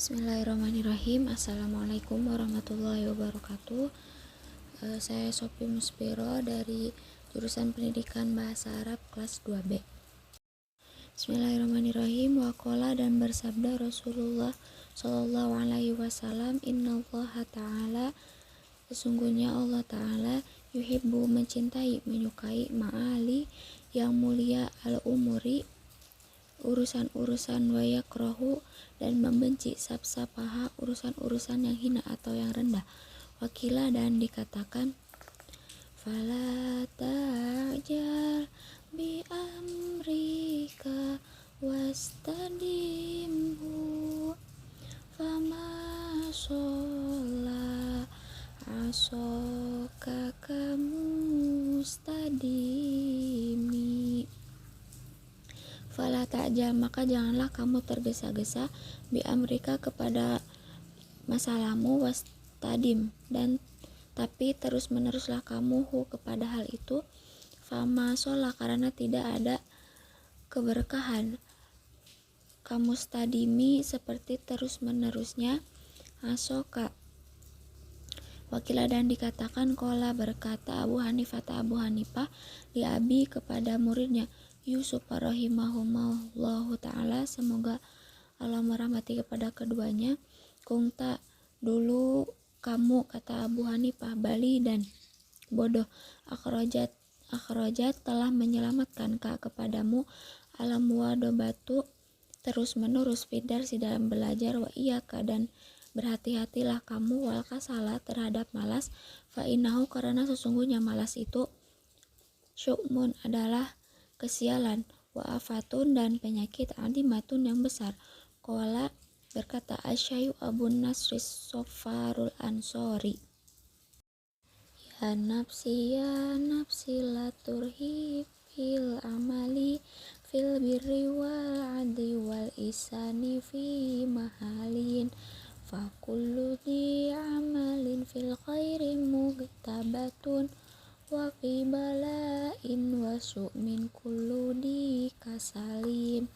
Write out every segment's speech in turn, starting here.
Bismillahirrahmanirrahim. Assalamualaikum warahmatullahi wabarakatuh. Saya Sophie Muspiro dari jurusan Pendidikan Bahasa Arab kelas 2B. Bismillahirrahmanirrahim. Waqala, dan bersabda Rasulullah Shallallahu Alaihi Wasallam, Innallaha Ta'ala, sesungguhnya Allah Ta'ala, yuhibbu, mencintai, menyukai, ma'ali, yang mulia, al-umuri, urusan-urusan, wa yakrahu, dan membenci, sab-sapaha, urusan-urusan yang hina atau yang rendah. Wakila, dan dikatakan, fala ta'jal bi amrika wastadimhu fama sholla asoka kamustadimi. Fala ta'jal, maka janganlah kamu tergesa-gesa, bi amrika, kepada masalahmu, wastadim, dan tapi terus-meneruslah kamu kepada hal itu, fama sholah, karena tidak ada keberkahan, kamu stadimi, seperti terus-menerusnya, asoka. Wakila, dan dikatakan, kola, berkata Abu Hanifah li abi, kepada muridnya Yusuf rahimahumullahu ta'ala, semoga Allah merahmati kepada keduanya, kungta, dulu kamu, kata Abu Hanifah, bali, dan bodoh, akhrojat, telah menyelamatkan kepadamu, alam wadobatu, terus menerus, fidar, si dalam belajar, wa iyaka, dan berhati-hatilah kamu, wal kasala, terhadap malas, fa innahu, karena sesungguhnya malas itu, syukmun, adalah kesialan, wa afatun, dan penyakit, adimatun, yang besar. Qala, berkata Asy-Syaikh Abu Nasris Sofarul Ansori, ya nafsi la turhi fil amali fil birri wal adli wal isani fi mahalin fa kullu di amalin fil khairi mugtabatun wa fi bala'in wa su'min kullu di kasalin.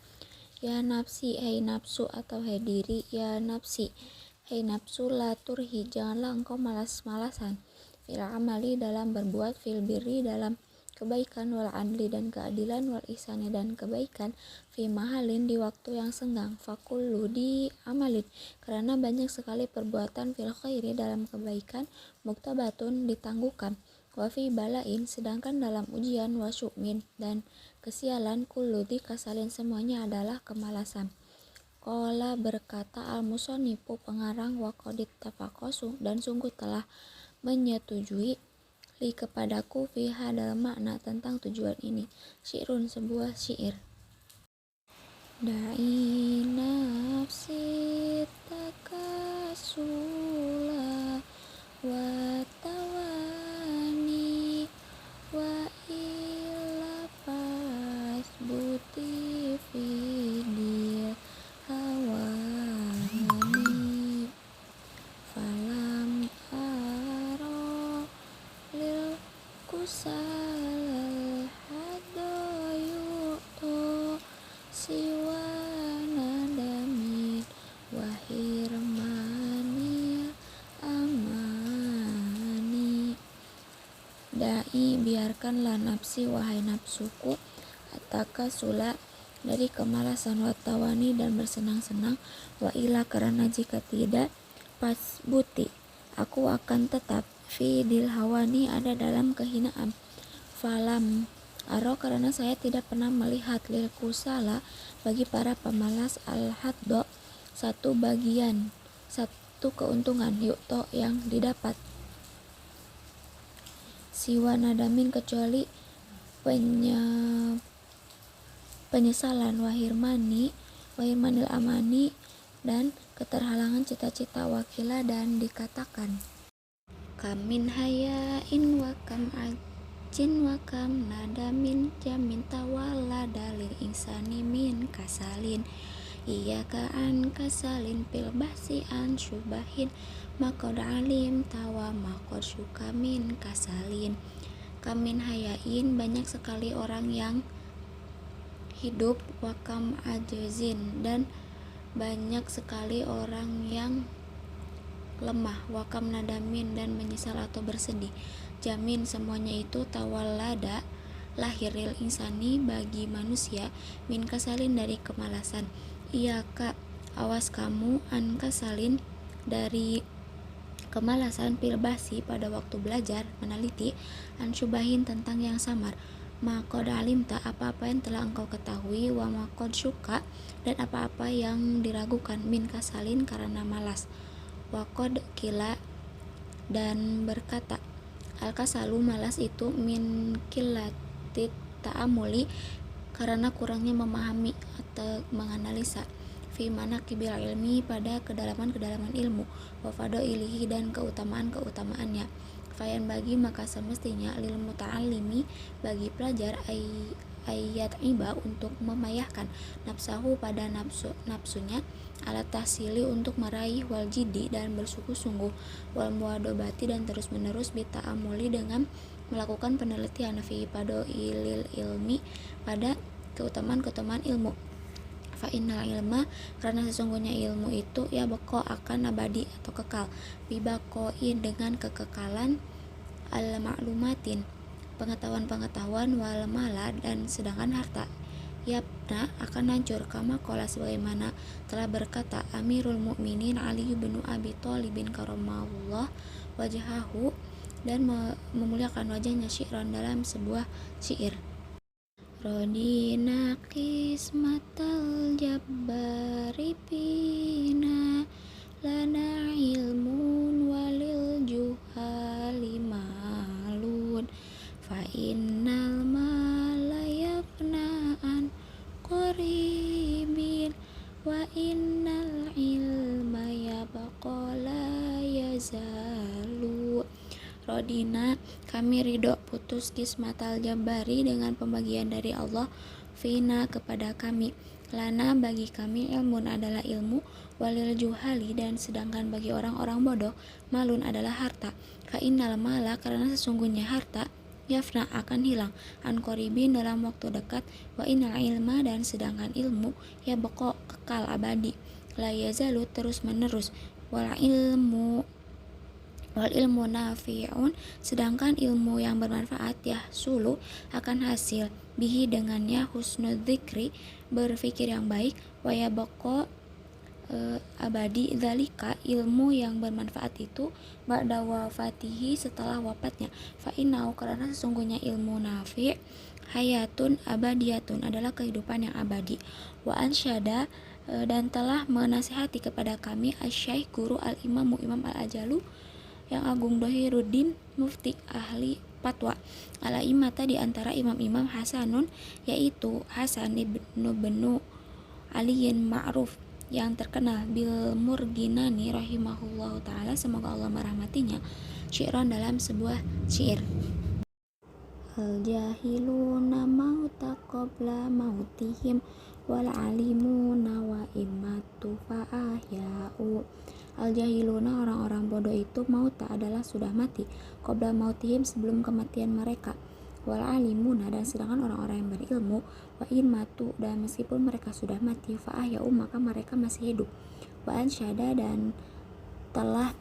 Ya nafsi, hai nafsu, atau hai diri, ya nafsi, hai nafsu, la turhi, janganlah engkau malas-malasan, fil amali, dalam berbuat, fil birri, dalam kebaikan, wal adli, dan keadilan, wal ihsani, dan kebaikan, fi mahalin, di waktu yang senggang, fakullu di amalin, karena banyak sekali perbuatan, fil khairi, dalam kebaikan, muktabatun, ditangguhkan, wa fi balain, sedangkan dalam ujian, wa syu'min, dan kesialan, kullu di kasalin, semuanya adalah kemalasan. Qala, berkata al-musonnifu, pengarang, wa qadit tafaqasu, dan sungguh telah menyetujui, li, kepadaku, fiha, dalam makna, tentang tujuan ini, syi'run, sebuah syair. Da'i nafsi takasula wa tawani wa illa fasbuti fidil hawani falam aro lil kusal hadoyuto siwa nadamin wahirmani amani. Da'i, biarkanlah nafsi, wahai nafsuku, ataka sula, dari kemalasan, watawani, dan bersenang-senang, wa ila, karena jika tidak, fasbuti, aku akan tetap, fi dil hawani, ada dalam kehinaan, falam aro, karena saya tidak pernah melihat, lil kusala, bagi para pemalas, al haddo, satu bagian, satu keuntungan, yukto, yang didapat, siwa nadamin, kecuali penyesalan, wahirmanil amani, dan keterhalangan cita-cita. Wakila, dan dikatakan, kamin hayain wa kam ajin wa kam nadamin jamin tawala dalil insani min kasalin iyaka an kasalin pil bahsi an syubahin makod alim tawa makod syuka min kasalin. Kamin hayain, banyak sekali orang yang hidup, wakam ajizin, dan banyak sekali orang yang lemah, wakam nadamin dan menyesal atau bersedih, jamin semuanya itu tawalada lahiril insani bagi manusia min kasalin dari kemalasan. Iya kak, awas kamu an kasalin dari kemalasan pilbasi pada waktu belajar meneliti an syubahin tentang yang samar. Makod alimta apa-apa yang telah engkau ketahui, wa makod syuka dan apa-apa yang diragukan min kasalin karena malas. Wakod kila dan berkata al-kasalu malas itu min kilatit ta'amuli karena kurangnya memahami atau menganalisa fi manaqibil ilmi pada kedalaman-kedalaman ilmu wa fadailihi dan keutamaan-keutamaannya. Fayan bagi maka semestinya lil muta'allimi bagi pelajar ayat iba untuk memayahkan nafsahu pada nafsunya alat tahsili untuk meraih wal jidi dan bersungguh-sungguh wal muadobati dan terus-menerus bita'amuli dengan melakukan penelitian fi ilil ilmi pada keutamaan-keutamaan ilmu. Fa innal ilma karena sesungguhnya ilmu itu ya bako akan abadi atau kekal bibakoin dengan kekekalan al maklumatin pengetahuan-pengetahuan wal mala dan sedangkan harta yapna akan hancur kama kola sebagaimana telah berkata Amirul Mukminin Ali bin Abi Thalib bin karamallahu wajhahu dan memuliakan wajahnya syi'ran dalam sebuah syair. Rodina qismatal jabbari pina lana ilmun walil juhali malun fa innal malayafna'an qaribin wa innal ilma yabqa la yazalu. Rodina kami ridho putus kismatal jabari dengan pembagian dari Allah fina kepada kami lana bagi kami ilmun adalah ilmu walil juhali dan sedangkan bagi orang-orang bodoh malun adalah harta fa innal mala karena sesungguhnya harta yafna akan hilang an qoribin dalam waktu dekat wa innal ilma dan sedangkan ilmu ya beko kekal abadi la yazalu terus menerus wal ilmu nafi'un sedangkan ilmu yang bermanfaat ya sulu akan hasil bihi dengannya husnudzikri berfikir yang baik waya bako abadi dzalika ilmu yang bermanfaat itu ba'da wafatihi setelah wafatnya fa innau karena sesungguhnya ilmu nafi' hayatun abadiyatun adalah kehidupan yang abadi wa ansyada dan telah menasihati kepada kami asy-syaikh guru al-imamu imam al-ajalu yang agung Dohiruddin mufti ahli fatwa ala imata di antara imam-imam Hasanun yaitu Hasan ibnu Aliyin Ma'ruf yang terkenal bil Murginani rahimahullahu taala semoga Allah merahmatinya syi'ran dalam sebuah syair. Al jahiluna mauta qabla mautihim wal alimuna wa immatu fa'ahya'u. Al jahiluna orang-orang bodoh itu mauta adalah sudah mati qabla mautihim sebelum kematian mereka wal alimuna dan sedangkan orang-orang yang berilmu wa immatu dan meskipun mereka sudah mati fa'ahya'u maka mereka masih hidup wa ansyada dan telah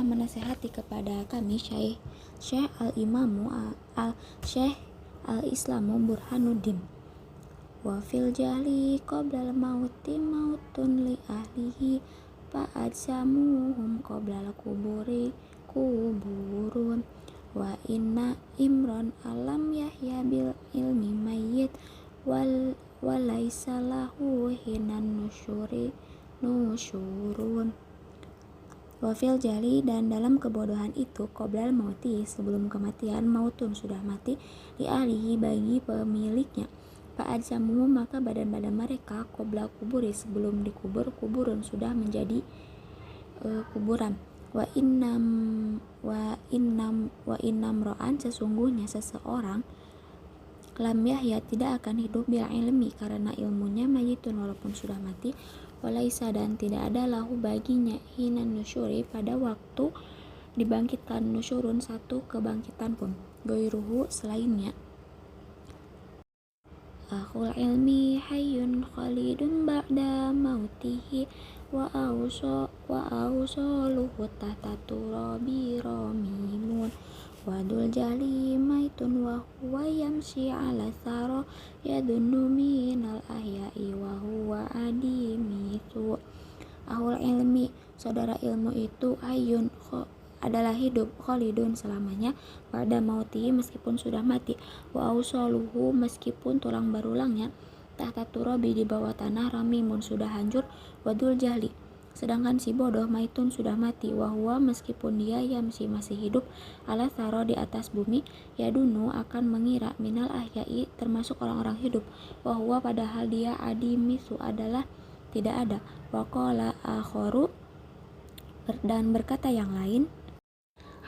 menasihati kepada kami Syekh al-Imamu al-Syekh al-Islamu Burhanuddin wa fil jali qoblal mauti mautun li ahlihi fa'adsamuhum qoblal kuburi kuburun wa inna imron alam yahya bil ilmi mayyit walaysa lahu hinan nusyurun wa fil jali dan dalam kebodohan itu qoblal mauti sebelum kematian mautun sudah mati li ahlihi bagi pemiliknya fa'adsamuhum maka badan-badan mereka qobla kuburi sebelum dikubur kuburun sudah menjadi kuburan wa innam ro'an sesungguhnya seseorang lam yahya tidak akan hidup bil ilmi karena ilmunya mayitun walaupun sudah mati walaisa dan tidak ada lahu baginya hinan nusyuri pada waktu dibangkitkan nusyurun satu kebangkitan pun goiruhu selainnya akhul ilmi hayyun khalidun ba'da mautihi wa awsaluhu tahta turabi ramimun wadul jali maitun wa huwa yamshi ala thara yadunnu minal ahya'i wa huwa adimithu. Ahul ilmi, saudara ilmu itu hayyun adalah hidup, khalidun selamanya, pada mauti meskipun sudah mati, wa ausaluhu meskipun tulang berulangnya, tahta turabi di bawah tanah, ramimun sudah hancur, wadul jahli sedangkan si bodoh maitun sudah mati, wahwa meskipun dia yamsi masih hidup, ala tharo di atas bumi, yadunu akan mengira minal ahyai termasuk orang-orang hidup, wahwa padahal dia adimisu adalah tidak ada. Waqala akharu dan berkata yang lain,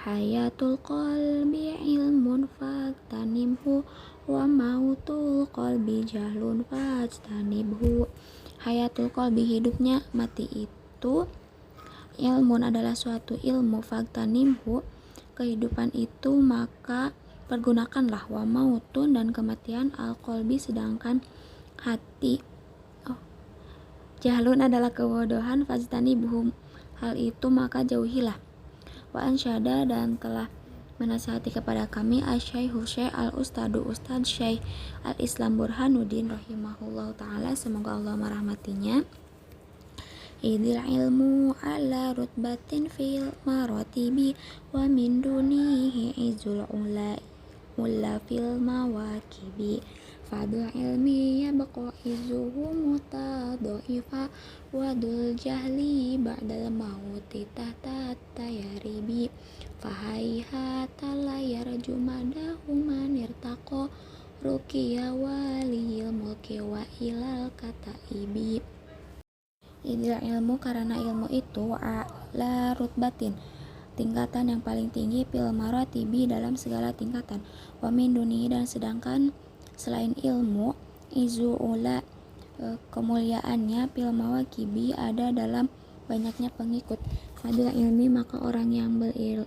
hayatul qalbi ilmun fagtanimhu wa mautul qalbi jahlun fajtanibhu. Hayatul qalbi hidupnya, mati itu ilmun adalah suatu ilmu, fagtanimhu kehidupan itu maka pergunakanlah, wa mautun dan kematian al qalbi sedangkan hati jahlun adalah kebodohan, fajtanibhu hal itu maka jauhilah. Wa ansyada dan telah menasihati kepada kami asy-syaikhu syekh al-ustadu ustad syekh al-Islam Burhanuddin rahimahullah ta'ala, semoga Allah merahmatinya. Idil ilmu ala rutbatin fil maratibi wa min dunihi izul ula fil mawakibi fadul ilmi yabqa izuhu mutadaifa wadul jahli ba'dal mauti tahta tayaribi fahayhata la yarju madahu man irtaqa rukiya waliyil mulki wa ilal kataibi. Idil ilmu karena ilmu itu ala rutbatin tingkatan yang paling tinggi, fil maratibi dalam segala tingkatan, wa min duni dan sedangkan selain ilmu, izu ula kemuliaannya, fil mawakibi ada dalam banyaknya pengikut. Fadil ilmi maka orang yang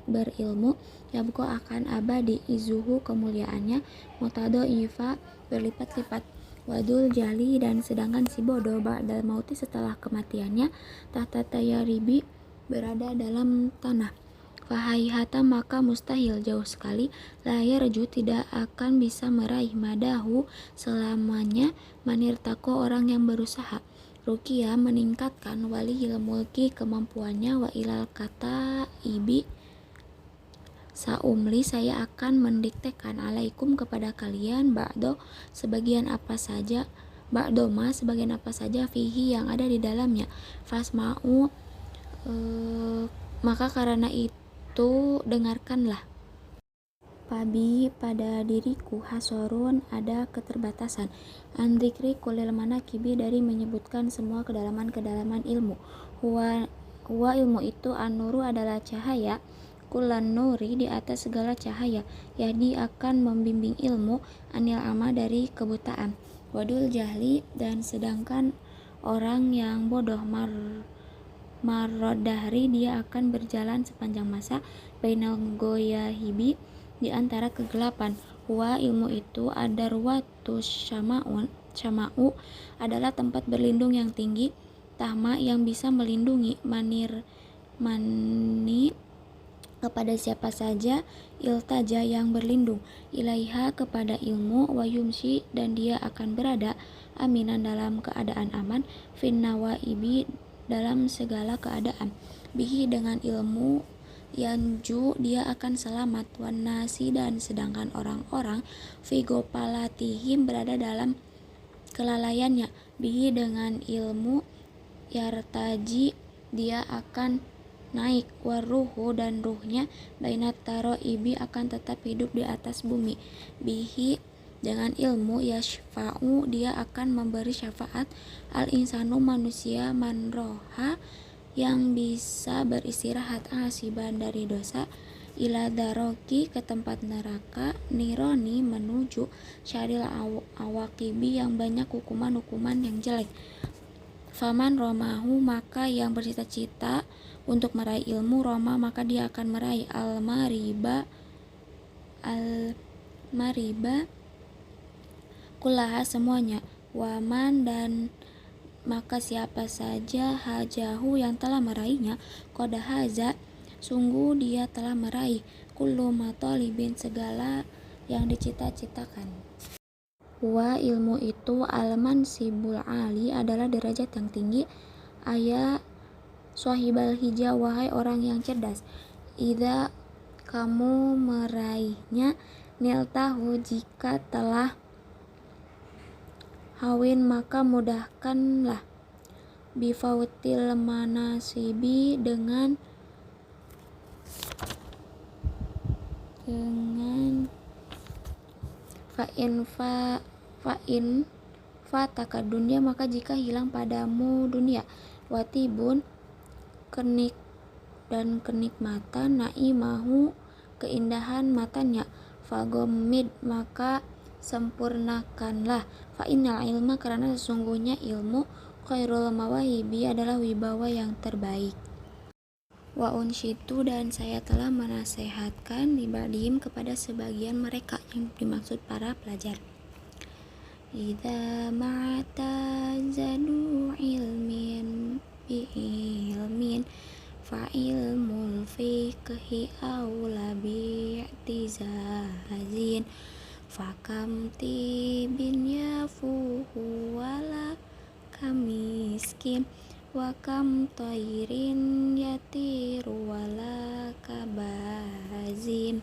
berilmu yabko akan abadi, izuhu kemuliaannya, mutado ifa berlipat-lipat, wadul jali dan sedangkan si bodoh ba'dal mauti setelah kematiannya, tahta tayaribi berada dalam tanah. Fahayhata maka mustahil jauh sekali, layarju tidak akan bisa meraih madahu selamanya, manirtako orang yang berusaha, rukia meningkatkan, waliyil mulki kemampuannya, wa ilal kata ibi saumli saya akan mendiktekan alaikum kepada kalian ba'do sebagian apa saja, ba'doma sebagian apa saja, fihi yang ada di dalamnya, fasma'u maka karena itu dengarkanlah. Pabi pada diriku hasorun ada keterbatasan, andikri kulil manakibi dari menyebutkan semua kedalaman-kedalaman ilmu. Huwa ilmu itu an-nuru adalah cahaya, kulan nuri di atas segala cahaya, yahdi akan membimbing ilmu, anil ama dari kebutaan, wadul jahli dan sedangkan orang yang bodoh marrodahri dia akan berjalan sepanjang masa, bainal goyahibi di antara kegelapan. Huwa ilmu itu adarwatu syama'u adalah tempat berlindung yang tinggi, tahma yang bisa melindungi, mani kepada siapa saja, iltaja yang berlindung, ilaiha kepada ilmu, wayumsi dan dia akan berada, aminan dalam keadaan aman, finnawaibi dalam segala keadaan, bihi dengan ilmu, yanju dia akan selamat, wanasi dan sedangkan orang-orang, figopalatihim berada dalam kelalaiannya, bihi dengan ilmu, yartaji dia akan naik, waruhu dan ruhnya, bainat taro ibi akan tetap hidup di atas bumi, bihi dengan ilmu, yashfa'u dia akan memberi syafaat, al insanu manusia, manroha yang bisa beristirahat, asiban dari dosa, ila daroki ke tempat neraka, nironi menuju syaril awakibi yang banyak hukuman-hukuman yang jelek. Faman romahu maka yang bercita-cita untuk meraih ilmu, roma maka dia akan meraih al-mariba kullaha semuanya, waman dan maka siapa saja hajahu yang telah meraihnya, qad haza sungguh dia telah meraih kullu matalibin segala yang dicita-citakan. Wa ilmu itu al-mansibul ali adalah derajat yang tinggi. Ayat Swahibal hija, wahai orang yang cerdas, idza kamu meraihnya, niltahu jika telah hawin maka mudahkanlah, bifautil manasibi dengan fa'in fataka dunia, maka jika hilang padamu dunia, watibun kenik dan kenikmatan, naimahu keindahan matanya, fagomid maka sempurnakanlah, fa'innal ilma karena sesungguhnya ilmu, khairul mawahibi adalah wibawa yang terbaik. Wa unsyitu dan saya telah menasehatkan libadihim kepada sebagian mereka yang dimaksud para pelajar. Idza ma'tazadu ilmin bi'ilmin fa'ilmul fiqhi aula bi'tizazin fakam tibin yafuhu wala kamiskin wa kam tairin yatiru wala kabazin.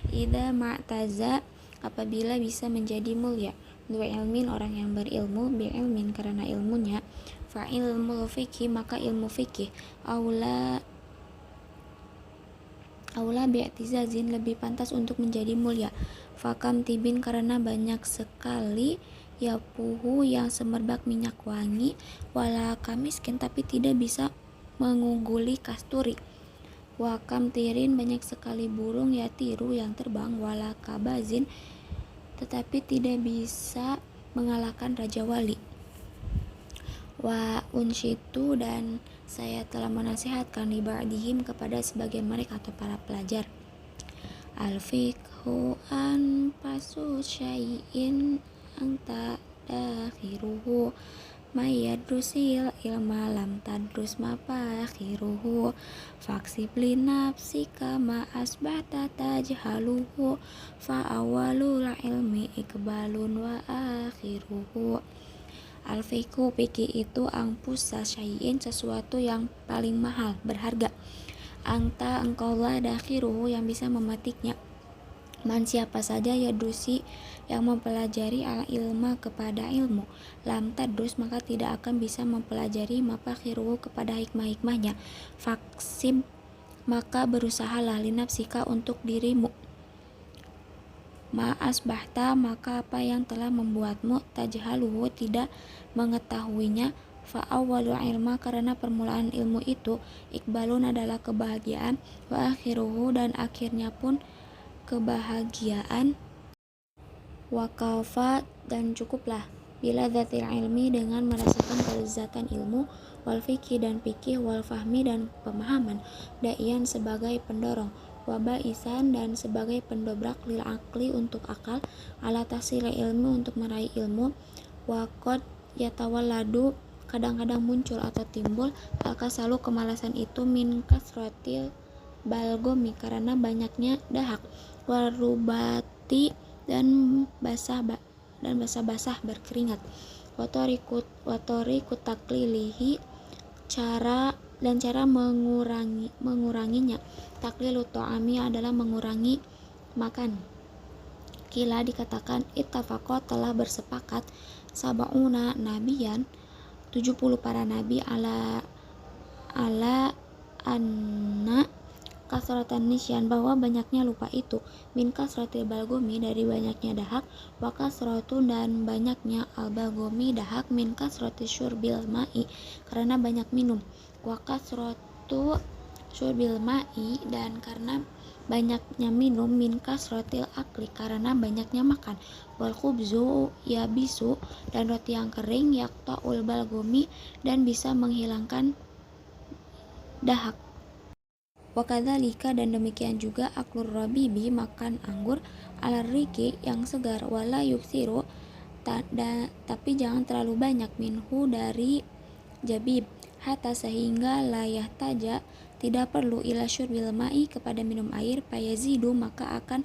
Idza ma'taza apabila bisa menjadi mulia, dua ilmin orang yang berilmu, bi'ilmin karena ilmunya, fa'ilmul fikih maka ilmu fikih, aula bi'tizazin lebih pantas untuk menjadi mulia, fakam tibin karena banyak sekali, yapuhu yang semerbak minyak wangi, wala kamiskin tapi tidak bisa mengungguli kasturi, wakam tirin banyak sekali burung yatiru yang terbang, wala kabazin tetapi tidak bisa mengalahkan Raja Wali. Wa unsyitu dan saya telah menasihatkan liba'dihim kepada sebagian mereka atau para pelajar. Al-fiqhu an pasu syai'in anta dakhiruhu mayadrusil ilma lam tadrus mapakhiruhu faksib linafsika ma asbahta tajhaluhu fa awalul ilmi ikbalun wa akhiruhu. Al-fiqhu fikih itu angpusa syai'in sesuatu yang paling mahal, berharga, anta engkaulah dakhiruhu yang bisa memetiknya, man siapa saja yadrusi yang mempelajari al ilma kepada ilmu, lam tadrus maka tidak akan bisa mempelajari mapakhiruhu kepada hikmah-hikmahnya, faksib maka berusahalah linafsika untuk dirimu, ma'as bahta maka apa yang telah membuatmu tajhaluhu tidak mengetahuinya, fa'awwalul ilma karena permulaan ilmu itu, ikbalun adalah kebahagiaan, wa akhiruhu dan akhirnya pun kebahagiaan, wakafa dan cukuplah, bila dzatil ilmi dengan merasakan kelezatan ilmu, wal fikih dan fikih, wal fahmi dan pemahaman, da'ian sebagai pendorong, wabaisan dan sebagai pendobrak, lil akli untuk akal, ala tahsil ilmu untuk meraih ilmu, waqad yatawalladu kadang-kadang muncul atau timbul, al-kasalu kemalasan itu, min kasratil balgomi karena banyaknya dahak, warubati dan basah-basah berkeringat, watorikut taklilihi cara menguranginya, taklilu to'ami adalah mengurangi makan. Kila dikatakan ittafaqo telah bersepakat, sab'una nabiyan 70 para nabi, ala anna kasratan nisyan bahwa banyaknya lupa itu, min kasratil balgomi dari banyaknya dahak, wa kasratun dan banyaknya al balgomi dahak, min kasratil syurbil ma'i karena banyak minum, wa kasratu syurbil ma'i dan karena banyaknya minum, min kasratil akli karena banyaknya makan, wal khubzu yabisu dan roti yang kering, yaqta'ul balgomi dan bisa menghilangkan dahak. Wakadzalika dan demikian juga aklur rabibi makan anggur, alar riki yang segar, wala yuksiru tapi jangan terlalu banyak, minhu dari jabib, hatta sehingga layah taja tidak perlu ila syurbil ma'i kepada minum air, payazidu maka akan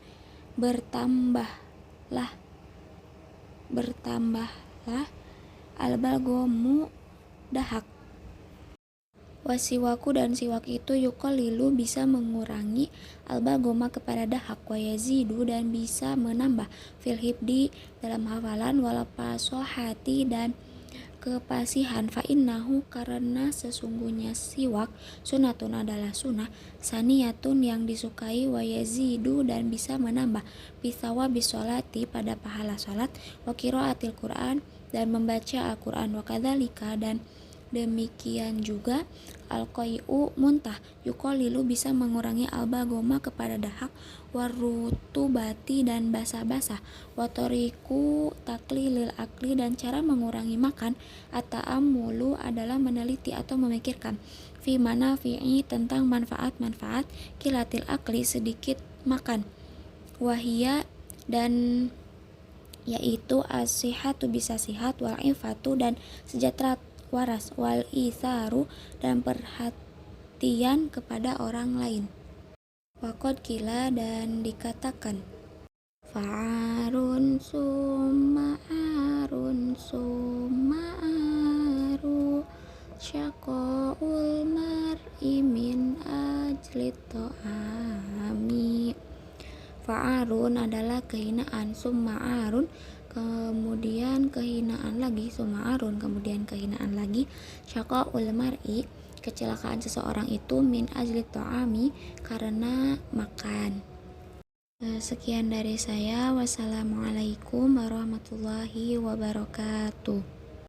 bertambahlah albalgomu dahak. Wasiwaku dan siwak itu yukolilu bisa mengurangi albalgoma kepada dahak, wayazidu dan bisa menambah fil hibdi dalam hafalan, walapasohati dan kepasihan, fa innahu karena sesungguhnya siwak sunatun adalah sunnah, saniyatun yang disukai, wayazidu dan bisa menambah bisawa bisolati pada pahala salat, wa qiraatil Quran dan membaca Al-Quran, wa kadzalika dan demikian juga al-qai'u muntah yukolilu bisa mengurangi albagoma kepada dahak, warutubati dan basah-basah, watoriku taklilil akli dan cara mengurangi makan, at-ta'ammulu adalah meneliti atau memikirkan, fi manafi'i tentang manfaat-manfaat, kilatil akli sedikit makan, wahia dan yaitu as-sihhatu bisa sihat, wal ifatu dan sejahtera waras, wal isaru dan perhatian kepada orang lain. Waqad kila dan dikatakan, fa'arun summa'arun summa'aru syaqaul mar'i min ajlit ta'ami. Fa'arun adalah kehinaan, summa'arun kemudian kehinaan lagi, suma'arun kemudian kehinaan lagi, syaqaul mar'i kecelakaan seseorang itu, min ajli ta'ami karena makan. Sekian dari saya. Wassalamualaikum warahmatullahi wabarakatuh.